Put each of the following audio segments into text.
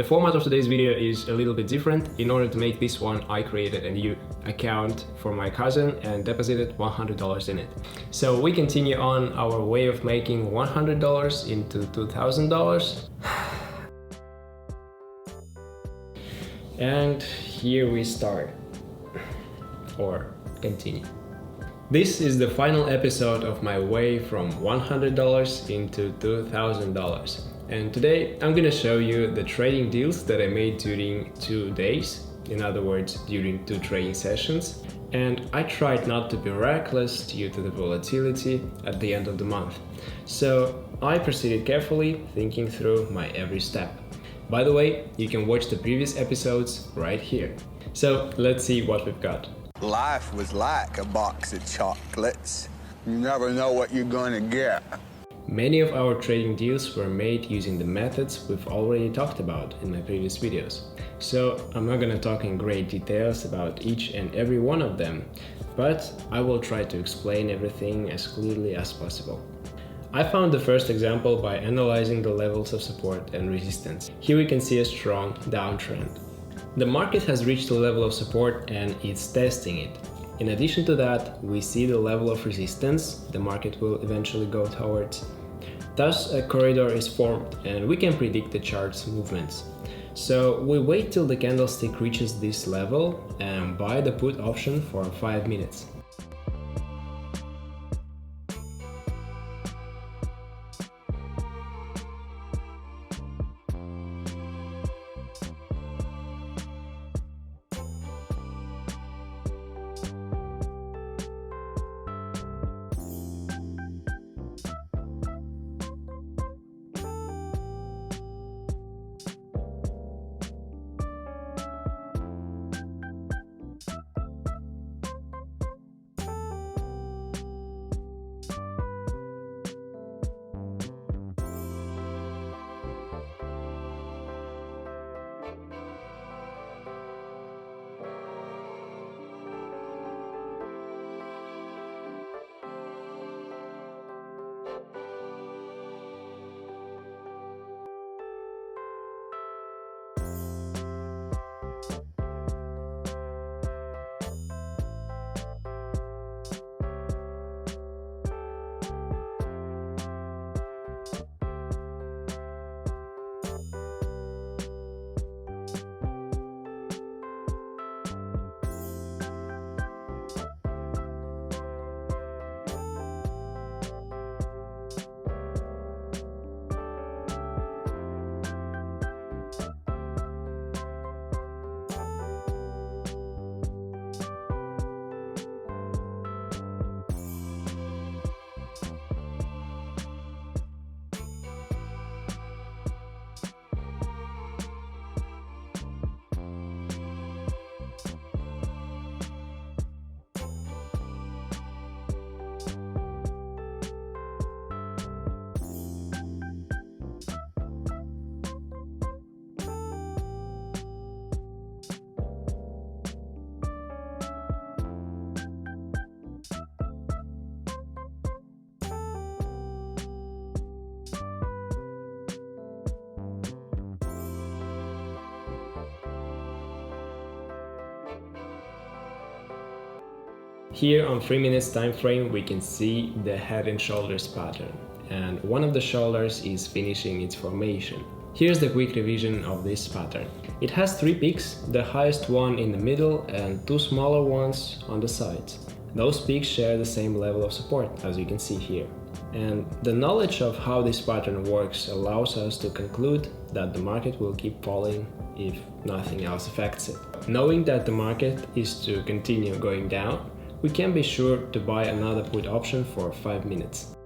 The format of today's video is a little bit different. In order to make this one, I created a new account for my cousin and deposited $100 in it. So we continue on our way of making $100 into $2,000. And here we start, or continue. This is the final episode of my way from $100 into $2,000. And today I'm gonna show you the trading deals that I made during 2 days. In other words, during 2 trading sessions. And I tried not to be reckless due to the volatility at the end of the month. So I proceeded carefully, thinking through my every step. By the way, you can watch the previous episodes right here. So let's see what we've got. Life was like a box of chocolates. You never know what you're gonna get. Many of our trading deals were made using the methods we've already talked about in my previous videos. So I'm not gonna talk in great details about each and every one of them, but I will try to explain everything as clearly as possible. I found the first example by analyzing the levels of support and resistance. Here we can see a strong downtrend. The market has reached a level of support and it's testing it. In addition to that, we see the level of resistance the market will eventually go towards. Thus, a corridor is formed and we can predict the chart's movements. So we wait till the candlestick reaches this level and buy the put option for 5 minutes. Here on 3 minutes time frame we can see the head and shoulders pattern, and one of the shoulders is finishing its formation. Here's the quick revision of this pattern. It has 3 peaks, the highest one in the middle and 2 smaller ones on the sides. Those peaks share the same level of support, as you can see here. And the knowledge of how this pattern works allows us to conclude that the market will keep falling if nothing else affects it. Knowing that the market is to continue going down, we can be sure to buy another put option for 5 minutes.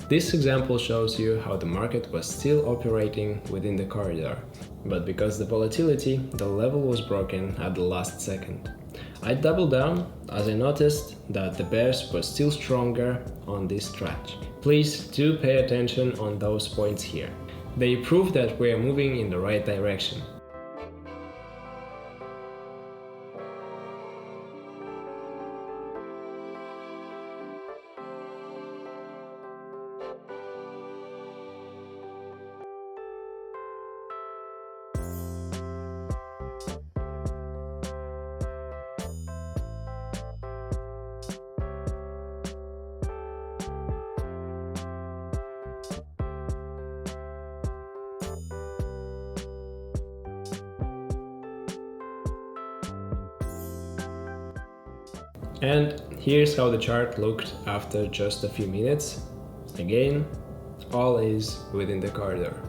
This example shows you how the market was still operating within the corridor, but because the volatility, the level was broken at the last second. I doubled down as I noticed that the bears were still stronger on this stretch. Please do pay attention on those points here. They prove that we are moving in the right direction. And here's how the chart looked after just a few minutes. Again, all is within the corridor.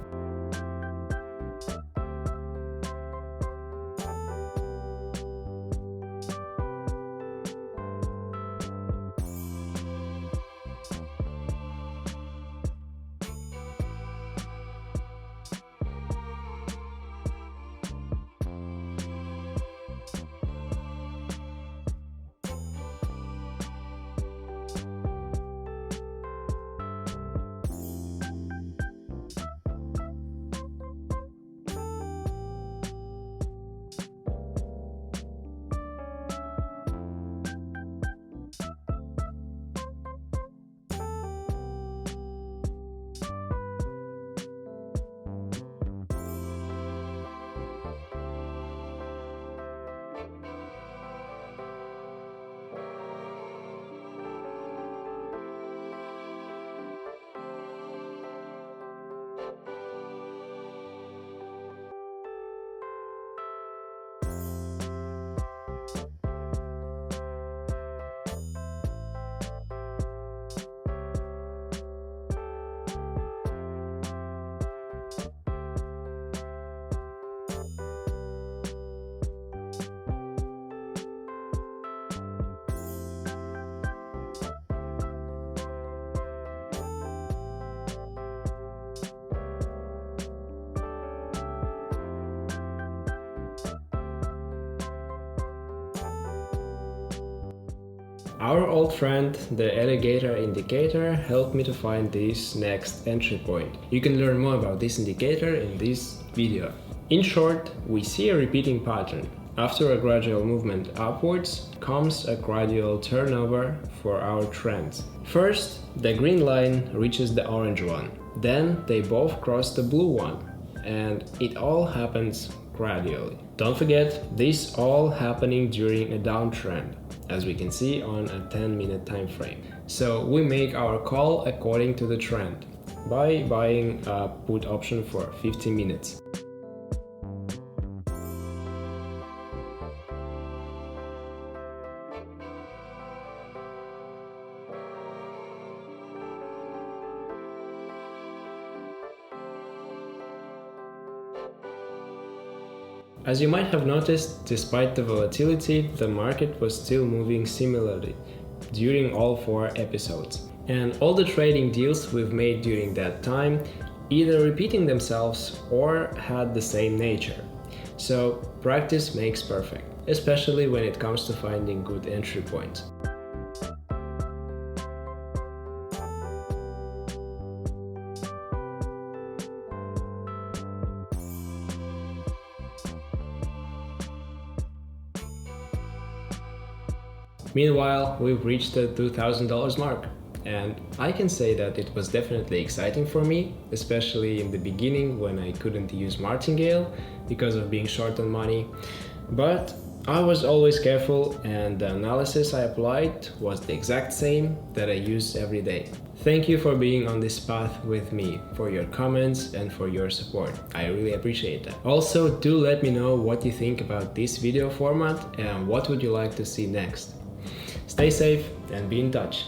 Our old friend, the alligator indicator, helped me to find this next entry point. You can learn more about this indicator in this video. In short, we see a repeating pattern. After a gradual movement upwards comes a gradual turnover for our trends. First, the green line reaches the orange one. Then they both cross the blue one. And it all happens gradually. Don't forget, this all happening during a downtrend, as we can see on a 10-minute time frame. So we make our call according to the trend by buying a put option for 15 minutes. As you might have noticed, despite the volatility, the market was still moving similarly during all 4 episodes. And all the trading deals we've made during that time either repeating themselves or had the same nature. So practice makes perfect, especially when it comes to finding good entry points. Meanwhile, we've reached the $2,000 mark, and I can say that it was definitely exciting for me, especially in the beginning when I couldn't use martingale because of being short on money. But I was always careful, and the analysis I applied was the exact same that I use every day. Thank you for being on this path with me, for your comments and for your support. I really appreciate that. Also, do let me know what you think about this video format and what would you like to see next. Stay safe and be in touch.